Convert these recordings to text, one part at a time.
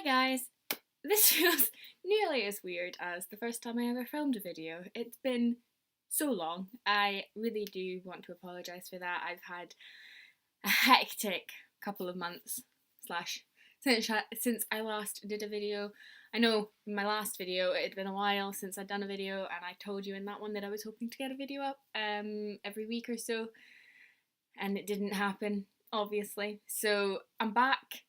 guys, this feels nearly as weird as the first time I ever filmed a video. It's been so long. I really do want to apologise for that. I've had a hectic couple of months slash since I last did a video. I know in my last video it had been a while since I'd done a video, and I told you in that one that I was hoping to get a video up every week or so, and it didn't happen, obviously. So I'm back.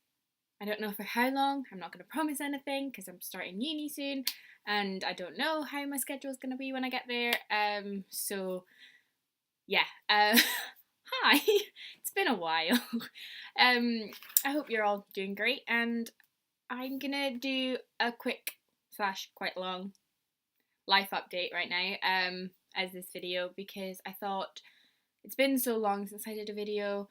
I don't know for how long. I'm not going to promise anything because I'm starting uni soon and I don't know how my schedule is going to be when I get there. So yeah. Hi. It's been a while. I hope you're all doing great, and I'm going to do a quick slash quite long life update right now as this video, because I thought it's been so long since I did a video.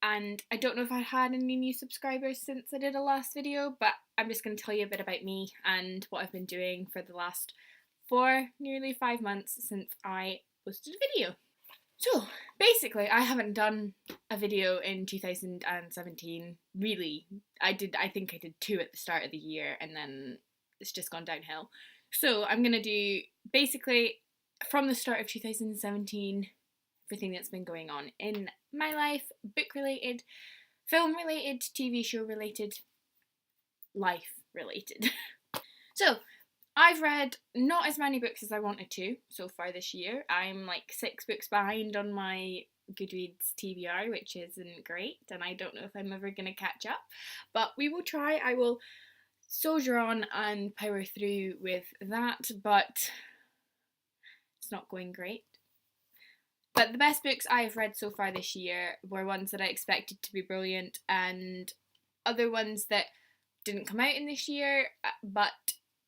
And I don't know if I had any new subscribers since I did a last video, but I'm just going to tell you a bit about me and what I've been doing for the last nearly 5 months since I posted a video. So basically, I haven't done a video in 2017, really. I think I did 2 at the start of the year, and then it's just gone downhill. So I'm going to do basically from the start of 2017, everything that's been going on in my life, book related, film related, TV show related, life related. So I've read not as many books as I wanted to so far this year. I'm like 6 books behind on my Goodreads TBR, which isn't great, and I don't know if I'm ever going to catch up, but we will try. I will soldier on and power through with that, but it's not going great. But the best books I've read so far this year were ones that I expected to be brilliant, and other ones that didn't come out in this year, but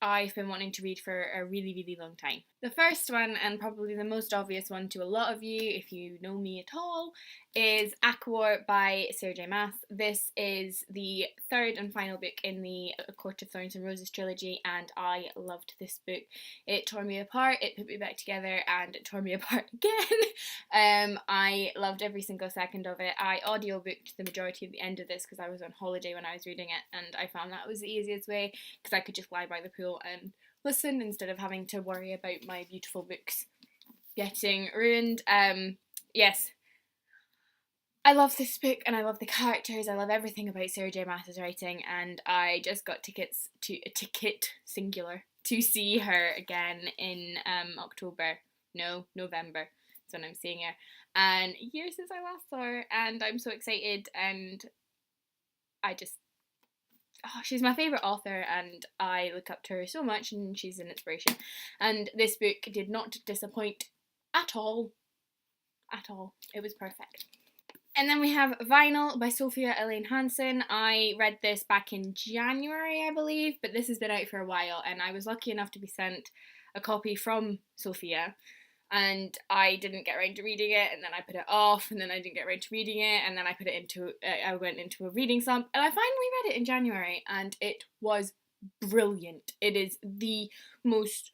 I've been wanting to read for a really, really long time. The first one, and probably the most obvious one to a lot of you, if you know me at all, is ACOWAR by Sarah J Maas. This is the third and final book in the A Court of Thorns and Roses trilogy, and I loved this book. It tore me apart, it put me back together, and it tore me apart again. I loved every single second of it. I audiobooked the majority of the end of this because I was on holiday when I was reading it, and I found that was the easiest way because I could just lie by the pool and listen instead of having to worry about my beautiful books getting ruined. Yes, I love this book and I love the characters. I love everything about Sarah J Maas's writing, and I just got singular to see her again in November. That's when I'm seeing her, and years since I last saw her, and I'm so excited, and she's my favourite author and I look up to her so much, and she's an inspiration. And this book did not disappoint at all. At all. It was perfect. And then we have Vinyl by Sophia Elaine Hansen. I read this back in January, I believe, but this has been out for a while, and I was lucky enough to be sent a copy from Sophia, and I didn't get around to reading it, and then I put it off, and then I didn't get around to reading it, and then I went into a reading slump, and I finally read it in January, and it was brilliant. It is the most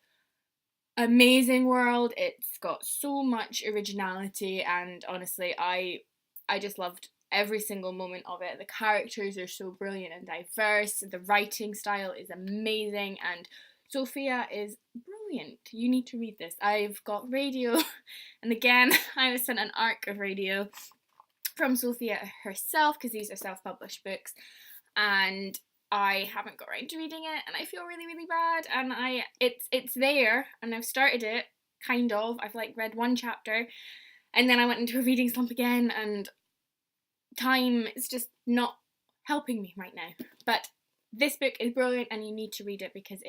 amazing world. It's got so much originality, and honestly, I just loved every single moment of it. The characters are so brilliant and diverse, the writing style is amazing, and Sophia is brilliant. You need to read this. I've got Radio, and again, I was sent an arc of Radio from Sophia herself, because these are self-published books, and I haven't got around to reading it, and I feel really, really bad, and it's there, and I've started it, kind of. I've read 1 chapter, and then I went into a reading slump again, and time is just not helping me right now. But this book is brilliant, and you need to read it because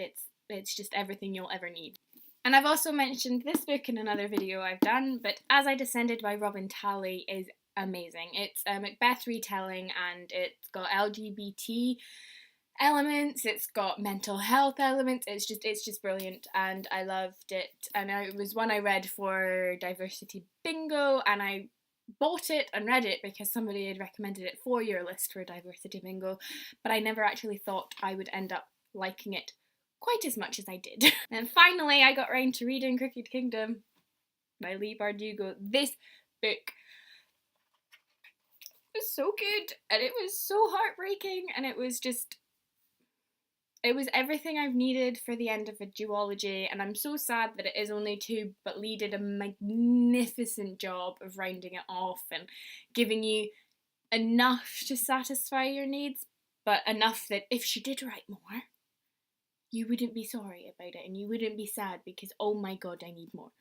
it's just everything you'll ever need. And I've also mentioned this book in another video I've done, but As I Descended by Robin Talley is amazing. It's a Macbeth retelling, and it's got LGBT elements, it's got mental health elements, it's just brilliant, and I loved it. And it was one I read for Diversity Bingo, and I bought it and read it because somebody had recommended it for your list for Diversity Bingo, but I never actually thought I would end up liking it quite as much as I did. And finally, I got around to reading Crooked Kingdom by Leigh Bardugo. This book was so good, and it was so heartbreaking, and it was just It was everything I've needed for the end of a duology, and I'm so sad that it is only two, but Lee did a magnificent job of rounding it off and giving you enough to satisfy your needs, but enough that if she did write more, you wouldn't be sorry about it and you wouldn't be sad because, oh my god, I need more.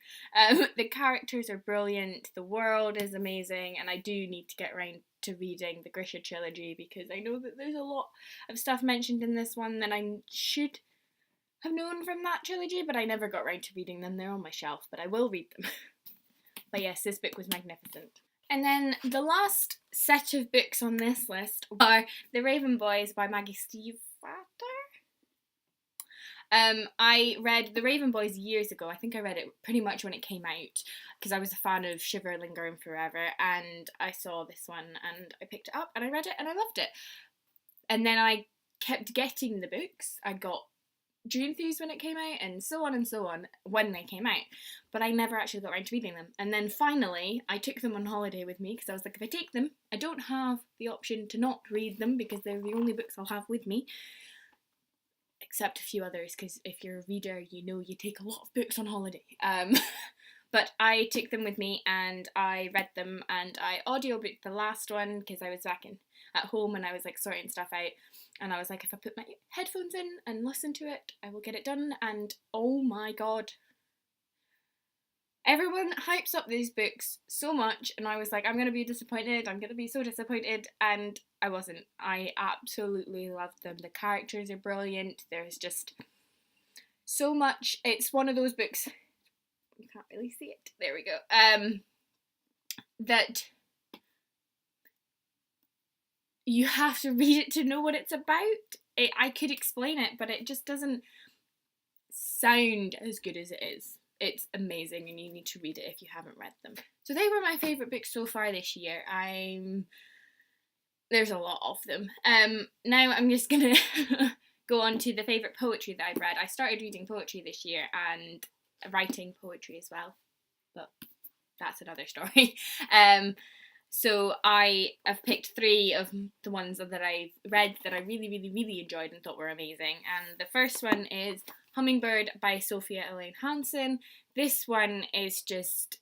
The characters are brilliant, the world is amazing, and I do need to get around to reading the Grisha trilogy because I know that there's a lot of stuff mentioned in this one that I should have known from that trilogy, but I never got around to reading them. They're on my shelf, but I will read them. But yes, this book was magnificent. And then the last set of books on this list are The Raven Boys by Maggie Stiefvater. I read The Raven Boys years ago. I think I read it pretty much when it came out because I was a fan of Shiver, Linger and Forever, and I saw this one and I picked it up and I read it and I loved it. And then I kept getting the books. I got Dune Thieves when it came out and so on when they came out, but I never actually got around to reading them. And then finally I took them on holiday with me because I was like, if I take them, I don't have the option to not read them because they're the only books I'll have with me, except a few others, because if you're a reader, you know you take a lot of books on holiday. But I took them with me and I read them, and I audiobooked the last one because I was back at home and I was like sorting stuff out, and I was like, if I put my headphones in and listen to it, I will get it done. And oh my god, everyone hypes up these books so much, and I was like, I'm going to be disappointed, I'm going to be so disappointed, and I wasn't. I absolutely loved them. The characters are brilliant, there's just so much. It's one of those books, you can't really see it, there we go, that you have to read it to know what it's about. I could explain it, but it just doesn't sound as good as it is. It's amazing and you need to read it if you haven't read them. So they were my favourite books so far this year. There's a lot of them. Now I'm just gonna go on to the favourite poetry that I've read. I started reading poetry this year and writing poetry as well, but that's another story. So I have picked 3 of the ones that I've read that I really, really, really enjoyed and thought were amazing. And the first one is Hummingbird by Sophia Elaine Hansen. This one is just...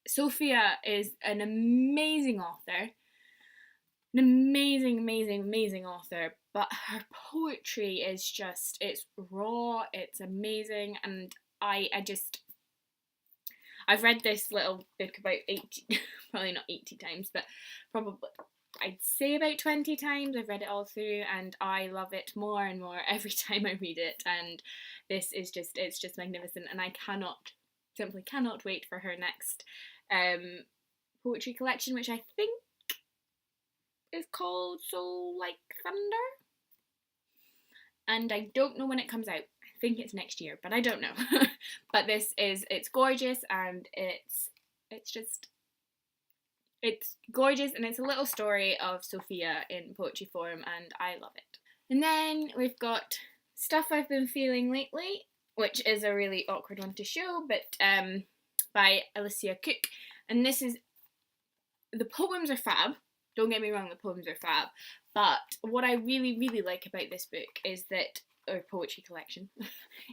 Sophia is an amazing author. An amazing, amazing, amazing author. But her poetry is just... it's raw, it's amazing, and I've read this little book about 80, probably not 80 times, but probably, I'd say about 20 times. I've read it all through and I love it more and more every time I read it. And this is just, it's just magnificent. And I simply cannot wait for her next poetry collection, which I think is called Soul Like Thunder. And I don't know when it comes out. I think it's next year, but I don't know. But it's gorgeous, and it's gorgeous, and it's a little story of Sophia in poetry form, and I love it. And then we've got Stuff I've Been Feeling Lately, which is a really awkward one to show, but by Alicia Cook. And the poems are fab. Don't get me wrong, the poems are fab. But what I really, really like about this book is that, or poetry collection,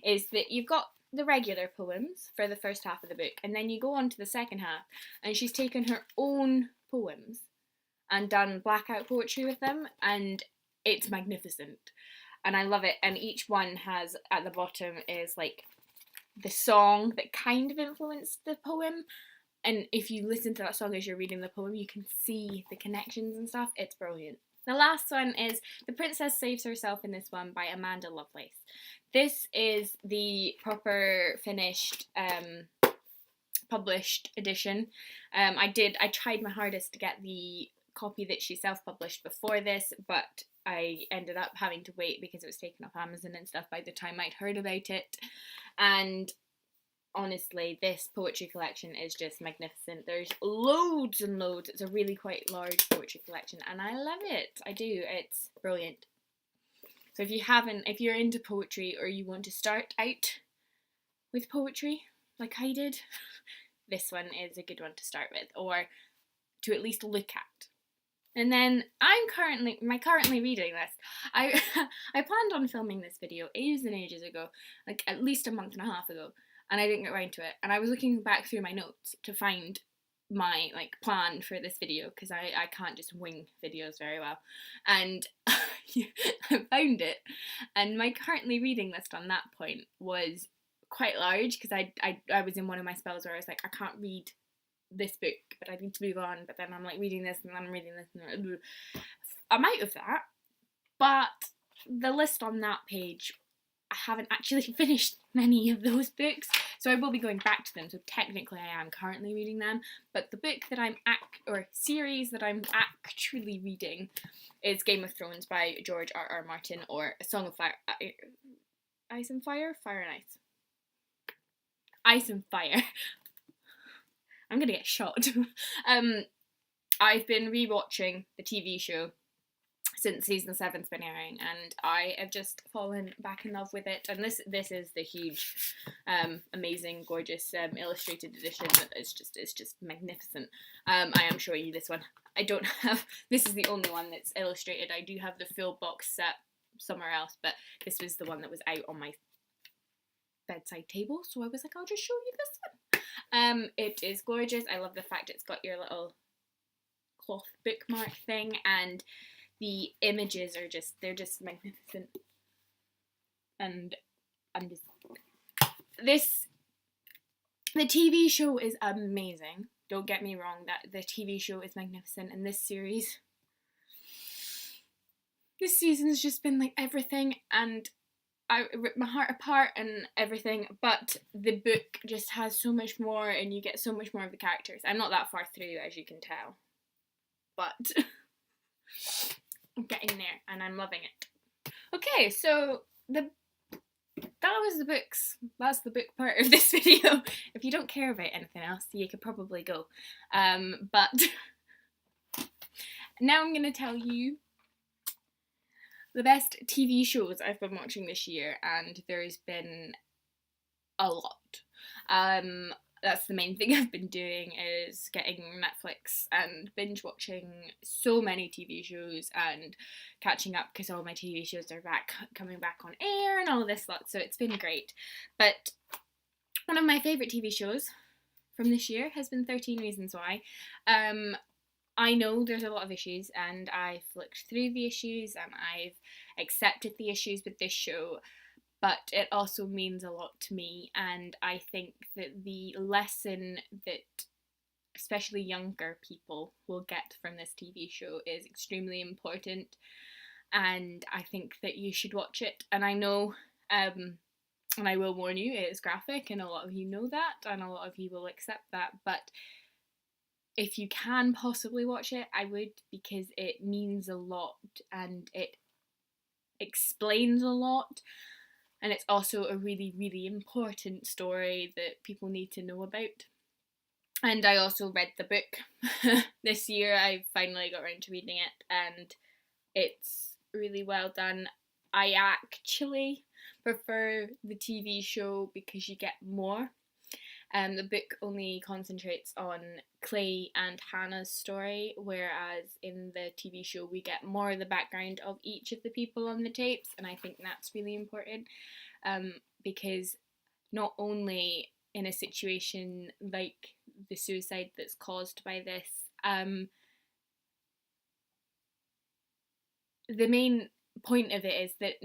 is that you've got the regular poems for the first half of the book, and then you go on to the second half, and she's taken her own poems and done blackout poetry with them, and it's magnificent. And I love it. And each one has, at the bottom, is like the song that kind of influenced the poem. And if you listen to that song as you're reading the poem, you can see the connections and stuff. It's brilliant. The last one is The Princess Saves Herself in this one by Amanda Lovelace. This is the proper finished published edition. I tried my hardest to get the copy that she self-published before this, but I ended up having to wait because it was taken off Amazon and stuff by the time I'd heard about it. And honestly, this poetry collection is just magnificent. There's loads and loads. It's a really quite large poetry collection, and I love it. I do. It's brilliant. So if you're into poetry or you want to start out with poetry, like I did, this one is a good one to start with, or to at least look at. And then my currently reading list. I I planned on filming this video ages and ages ago, like at least a month and a half ago, and I didn't get around to it. And I was looking back through my notes to find my like plan for this video because I can't just wing videos very well, and I found it, and my currently reading list on that point was quite large because I was in one of my spells where I was like, I can't read this book, but I need to move on. But then I'm like reading this, and then I'm reading this, and I'm out of that. But the list on that page, I haven't actually finished many of those books, so I will be going back to them. So technically, I am currently reading them. But the book that or series that I'm actually reading is Game of Thrones by George R.R. Martin, or A Song of Fire, Ice and Fire, Fire and Ice, Ice and Fire. I'm gonna get shot. I've been rewatching the TV show since season 7's been airing, and I have just fallen back in love with it. And this is the huge, amazing, gorgeous illustrated edition. It's just magnificent. I am showing you this one. I don't have. This is the only one that's illustrated. I do have the full box set somewhere else, but this was the one that was out on my bedside table. So I was like, I'll just show you this one. It is gorgeous. I love the fact it's got your little cloth bookmark thing, and the images are they're just magnificent. And the TV show is amazing. Don't get me wrong, that the TV show is magnificent, and this season's just been like everything, and I ripped my heart apart and everything, but the book just has so much more, and you get so much more of the characters. I'm not that far through, as you can tell, but I'm getting there, and I'm loving it. Okay, so that was the books. That's the book part of this video. If you don't care about anything else, you could probably go. But now I'm going to tell you the best TV shows I've been watching this year, and there's been a lot. That's the main thing I've been doing, is getting Netflix and binge watching so many TV shows and catching up because all my TV shows are coming back on air and all this lot, so it's been great. But one of my favourite TV shows from this year has been 13 Reasons Why. I know there's a lot of issues, and I've looked through the issues and I've accepted the issues with this show, but it also means a lot to me, and I think that the lesson that especially younger people will get from this TV show is extremely important, and I think that you should watch it. And I know, and I will warn you, it is graphic, and a lot of you know that, and a lot of you will accept that, but if you can possibly watch it, I would, because it means a lot and it explains a lot, and it's also a really, really important story that people need to know about. And I also read the book this year. I finally got around to reading it, and it's really well done. I actually prefer the TV show because you get more. The book only concentrates on Clay and Hannah's story, whereas in the TV show we get more of the background of each of the people on the tapes, and I think that's really important, because not only in a situation like the suicide that's caused by this, the main point of it is that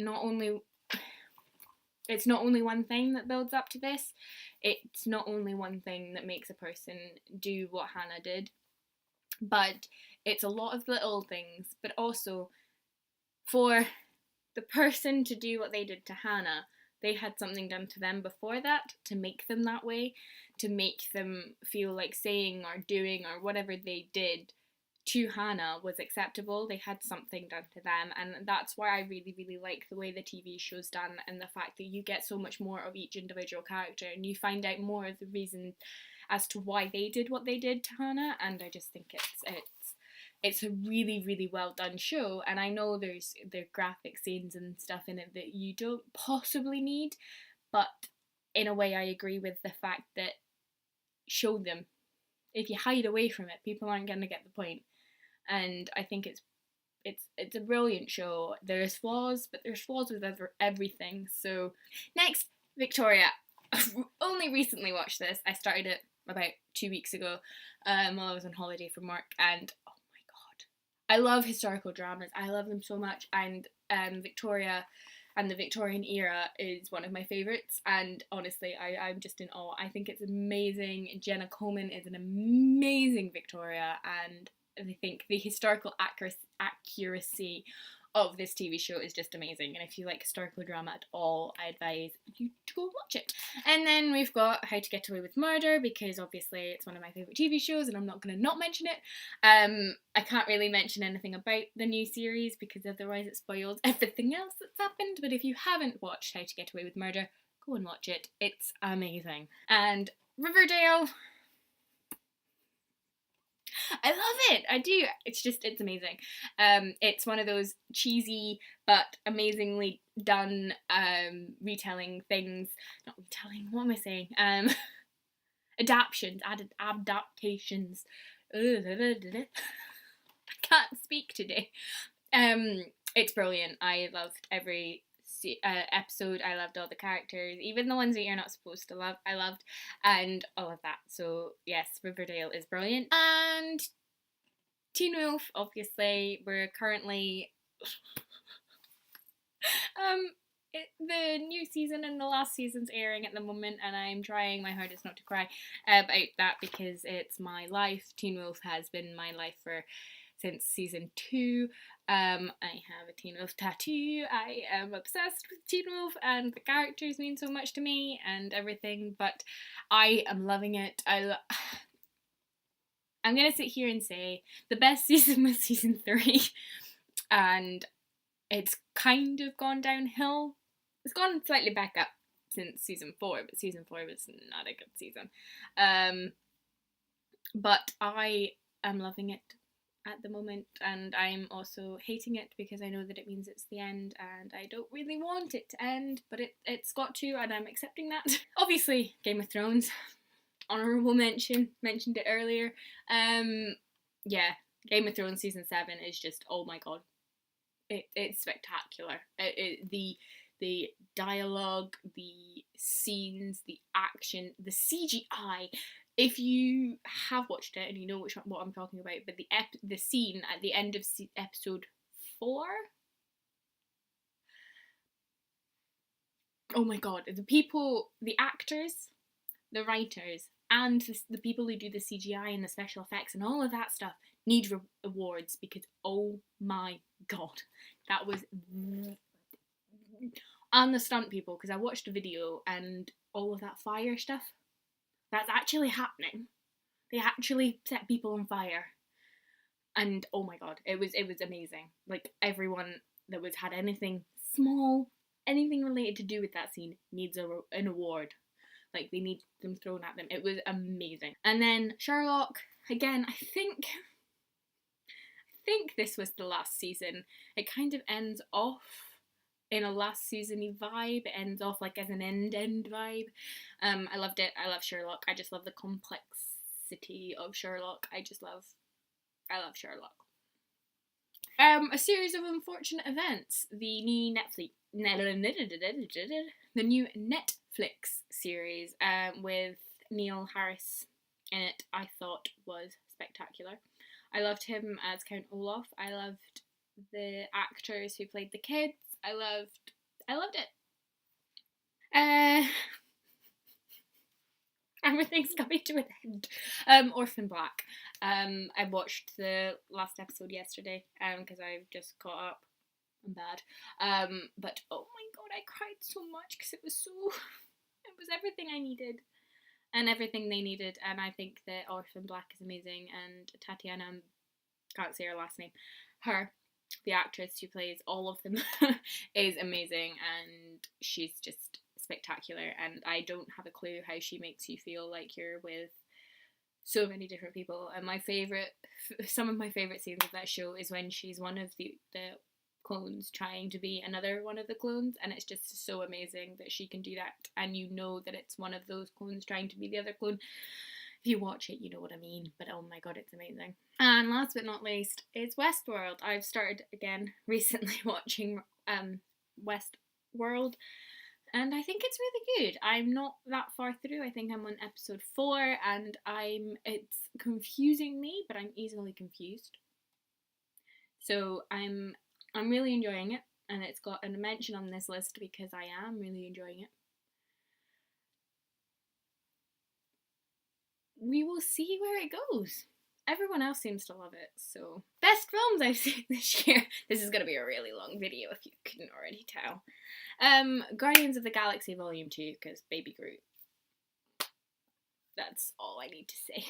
it's not only one thing that builds up to this, it's not only one thing that makes a person do what Hannah did, but it's a lot of little things, but also for the person to do what they did to Hannah, they had something done to them before that to make them that way, to make them feel like saying or doing or whatever they did to Hannah was acceptable. They had something done to them, and that's why I really, really like the way the TV show's done, and the fact that you get so much more of each individual character, and you find out more of the reason as to why they did what they did to Hannah, and I just think it's a really, really well done show. And I know there are graphic scenes and stuff in it that you don't possibly need, but in a way I agree with the fact that show them. If you hide away from it, people aren't going to get the point. and I think it's a brilliant show. There's flaws, but there's flaws with everything. So next, Victoria. Only recently watched this. I started it about 2 weeks ago, while I was on holiday from work, and oh my god, I love historical dramas. I love them so much, and Victoria and the Victorian era is one of my favourites, and honestly, I'm just in awe. I think it's amazing. Jenna Coleman is an amazing Victoria, and I think the historical accuracy of this TV show is just amazing. And if you like historical drama at all, I advise you to go watch it. And then we've got How to Get Away with Murder, because obviously it's one of my favourite TV shows and I'm not going to not mention it. I can't really mention anything about the new series because otherwise it spoils everything else that's happened. But if you haven't watched How to Get Away with Murder, go and watch it. It's amazing. And Riverdale, I love it. I do. It's amazing. It's one of those cheesy but amazingly done retelling things. Not retelling. What am I saying? Adaptations. I can't speak today. It's brilliant. I loved every episode. I loved all the characters, even the ones that you're not supposed to love. I loved, and all of that. So yes, Riverdale is brilliant. And Teen Wolf, obviously, we're currently the new season and the last season's airing at the moment, and I'm trying my hardest not to cry about that because it's my life. Teen Wolf has been my life since season 2. I have a Teen Wolf tattoo. I am obsessed with Teen Wolf, and the characters mean so much to me and everything, but I am loving it. I'm gonna sit here and say the best season was season 3, and it's kind of gone downhill. It's gone slightly back up since season 4, but season 4 was not a good season. But I am loving it at the moment, and I'm also hating it because I know that it means it's the end, and I don't really want it to end, but it's got to, and I'm accepting that. Obviously, Game of Thrones, honourable mention, mentioned it earlier. Yeah, Game of Thrones season 7 is just, oh my god, it's spectacular. The dialogue, the scenes, the action, the CGI. If you have watched it and you know what I'm talking about, but the scene at the end of episode 4, oh my god, the actors, the writers, and the people who do the CGI and the special effects and all of that stuff need awards, because oh my god, that was... And the stunt people, because I watched a video and all of that fire stuff, that's actually happening. They actually set people on fire, and oh my god, it was amazing. Like, everyone that had anything small, anything related to do with that scene needs an award. Like, they need them thrown at them. It was amazing. And then Sherlock, again, I think this was the last season. It kind of ends off in a last season-y vibe. It ends off like as an end vibe. I loved it. I love Sherlock. I just love the complexity of Sherlock. I love Sherlock. A series of unfortunate events. The new Netflix series with Neil Harris in it, I thought was spectacular. I loved him as Count Olaf. I loved the actors who played the kids. I loved it. Everything's coming to an end. Orphan Black. I watched the last episode yesterday because I've just caught up. I'm bad. But oh my god, I cried so much because it was everything I needed and everything they needed, and I think that Orphan Black is amazing, and Tatiana, can't say her last name, the actress who plays all of them is amazing, and she's just spectacular, and I don't have a clue how she makes you feel like you're with so many different people. And some of my favourite scenes of that show is when she's one of the clones trying to be another one of the clones, and it's just so amazing that she can do that, and you know that it's one of those clones trying to be the other clone. If you watch it, you know what I mean, but oh my god, it's amazing. And last but not least, it's Westworld. I've started again recently watching Westworld, and I think it's really good. I'm not that far through. I think I'm on episode 4, and it's confusing me, but I'm easily confused. So I'm really enjoying it, and it's got a mention on this list because I am really enjoying it. We will see where it goes. Everyone else seems to love it, so. Best films I've seen this year. This is going to be a really long video if you couldn't already tell. Guardians of the Galaxy Volume 2, because Baby Groot. That's all I need to say.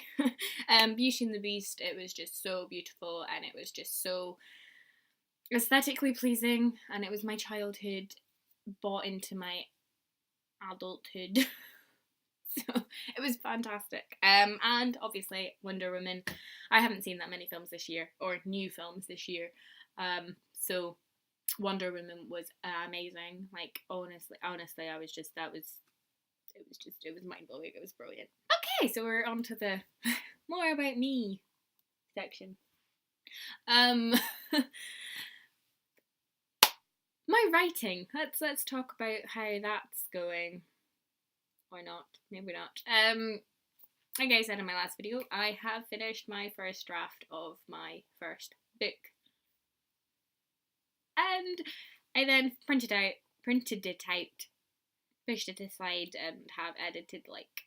Beauty and the Beast, it was just so beautiful, and it was just so aesthetically pleasing, and it was my childhood bought into my adulthood. So it was fantastic. And obviously Wonder Woman. I haven't seen that many films this year, or new films this year. So Wonder Woman was amazing. Like honestly, I was just it was mind blowing. It was brilliant. Okay, so we're on to the more about me section. My writing. Let's talk about how that's going. Or not, maybe not. Like I said in my last video, I have finished my first draft of my first book. And I then printed it out, pushed it aside, and have edited like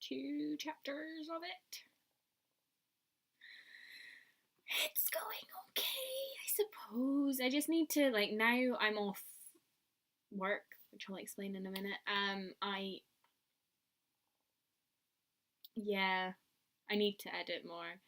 2 chapters of it. It's going okay, I suppose. I just need to, like, now I'm off work, which I'll explain in a minute. I need to edit more.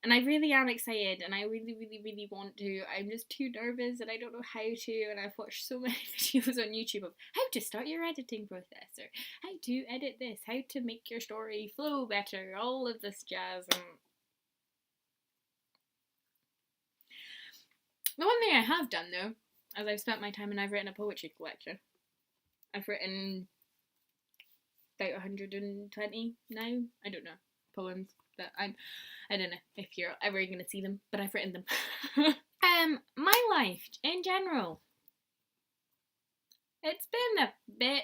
And I really am excited, and I really, really, really want to. I'm just too nervous, and I don't know how to, and I've watched so many videos on YouTube of how to start your editing process, or how to edit this, how to make your story flow better, all of this jazz. And the one thing I have done, though, as I've spent my time and I've written a poetry collection. I've written about 120 now, I don't know, poems, but I don't know if you're ever going to see them, but I've written them. My life in general, it's been a bit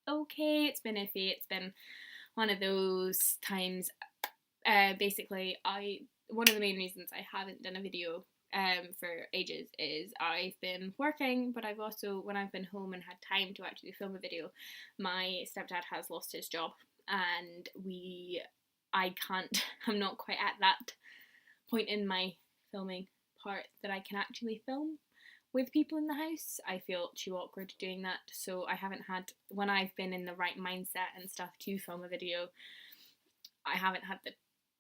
okay, it's been iffy, it's been one of those times. Basically, one of the main reasons I haven't done a video for ages is I've been working, but I've also, when I've been home and had time to actually film a video, my stepdad has lost his job, and I'm not quite at that point in my filming part that I can actually film with people in the house. I feel too awkward doing that, so I haven't had, when I've been in the right mindset and stuff to film a video, I haven't had the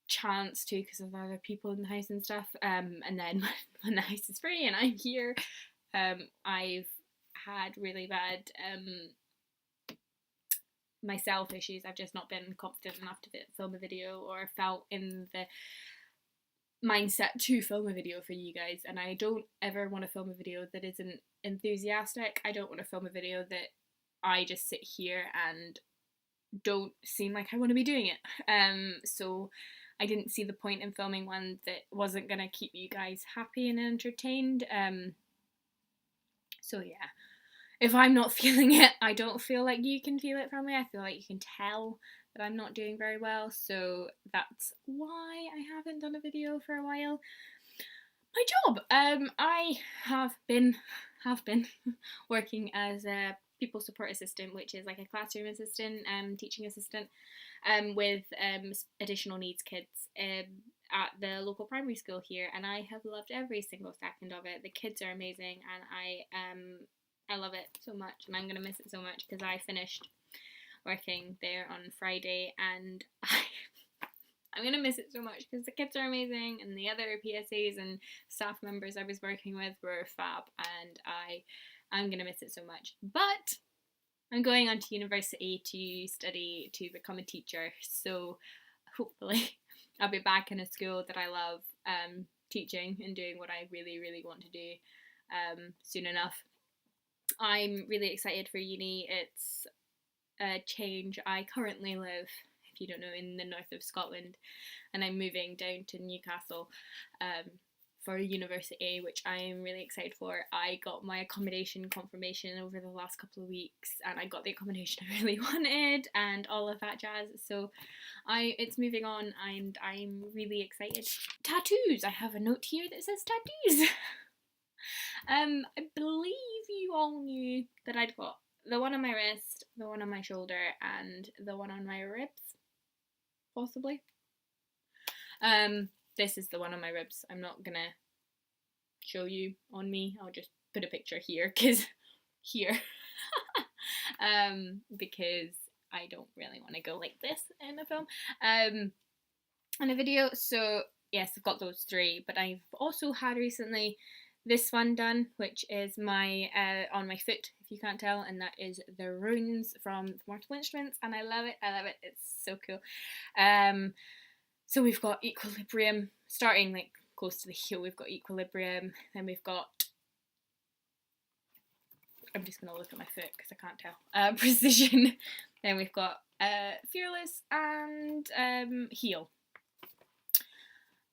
chance to because of other people in the house and stuff. And then when the house is free and I'm here, I've had really bad myself issues. I've just not been confident enough to film a video, or felt in the mindset to film a video for you guys. And I don't ever want to film a video that isn't enthusiastic. I don't want to film a video that I just sit here and don't seem like I want to be doing it. So I didn't see the point in filming one that wasn't going to keep you guys happy and entertained. So yeah, if I'm not feeling it, I don't feel like you can feel it from me. I feel like you can tell that I'm not doing very well, so that's why I haven't done a video for a while. My job, I have been working as a pupil support assistant, which is like a classroom assistant, teaching assistant, with additional needs kids at the local primary school here, and I have loved every single second of it. The kids are amazing, and I love it so much, and I'm gonna miss it so much because I finished working there on Friday, and I'm gonna miss it so much because the kids are amazing, and the other PSAs and staff members I was working with were fab, and I'm gonna miss it so much. But I'm going on to university to study to become a teacher, so hopefully I'll be back in a school that I love, teaching and doing what I really, really want to do soon enough. I'm really excited for uni. It's a change. I currently live if you don't know, in the north of Scotland, and I'm moving down to Newcastle for university, which I am really excited for. I got my accommodation confirmation over the last couple of weeks, and I got the accommodation I really wanted and all of that jazz. So it's moving on, and I'm really excited. Tattoos. I have a note here that says tattoos. I believe you all knew that I'd got the one on my wrist, the one on my shoulder, and the one on my ribs, possibly. This is the one on my ribs. I'm not gonna show you on me. I'll just put a picture here, because because I don't really want to go like this in a film, in a video. So yes, I've got those three, but I've also had recently this one done, which is my on my foot, if you can't tell, and that is the runes from the Mortal Instruments, and I love it. It's so cool. So we've got equilibrium, starting like close to the heel. We've got equilibrium, then we've got, I'm just going to look at my foot because I can't tell, precision, then we've got fearless, and heel.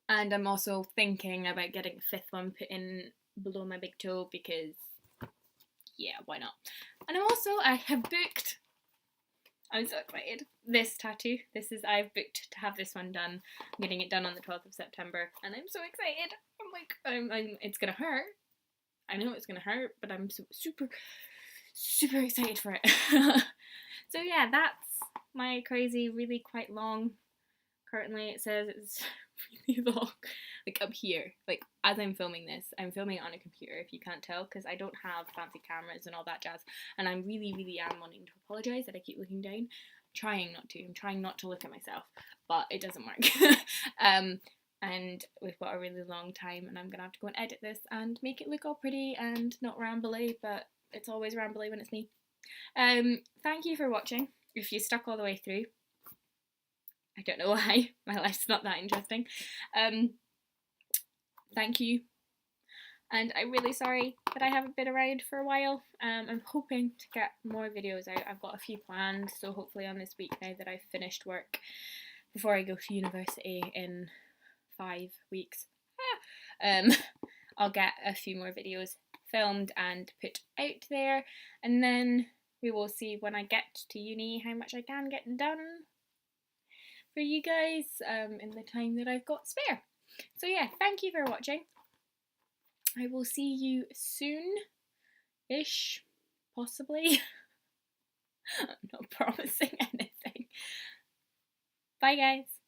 And I'm also thinking about getting a fifth one put in below my big toe, because yeah, why not? And I have booked, I'm so excited, this tattoo. I've booked to have this one done. I'm getting it done on the 12th of September, and I'm so excited. I'm like, it's gonna hurt. I know it's gonna hurt, but I'm so super excited for it. So yeah, that's my crazy, really quite long. Currently it says it's really long, like up here. Like as I'm filming this, I'm filming it on a computer, if you can't tell, because I don't have fancy cameras and all that jazz, and I'm really am wanting to apologise that I keep looking down. I'm trying not to look at myself, but it doesn't work. And we've got a really long time, and I'm gonna have to go and edit this and make it look all pretty and not rambly, but it's always rambly when it's me. Thank you for watching. If you stuck all the way through, I don't know why, my life's not that interesting. Thank you. And I'm really sorry that I haven't been around for a while. I'm hoping to get more videos out. I've got a few planned, so hopefully on this week, now that I've finished work, before I go to university in 5 weeks, I'll get a few more videos filmed and put out there, and then we will see when I get to uni how much I can get done for you guys in the time that I've got spare. So yeah, thank you for watching. I will see you soon-ish, possibly. I'm not promising anything. Bye guys.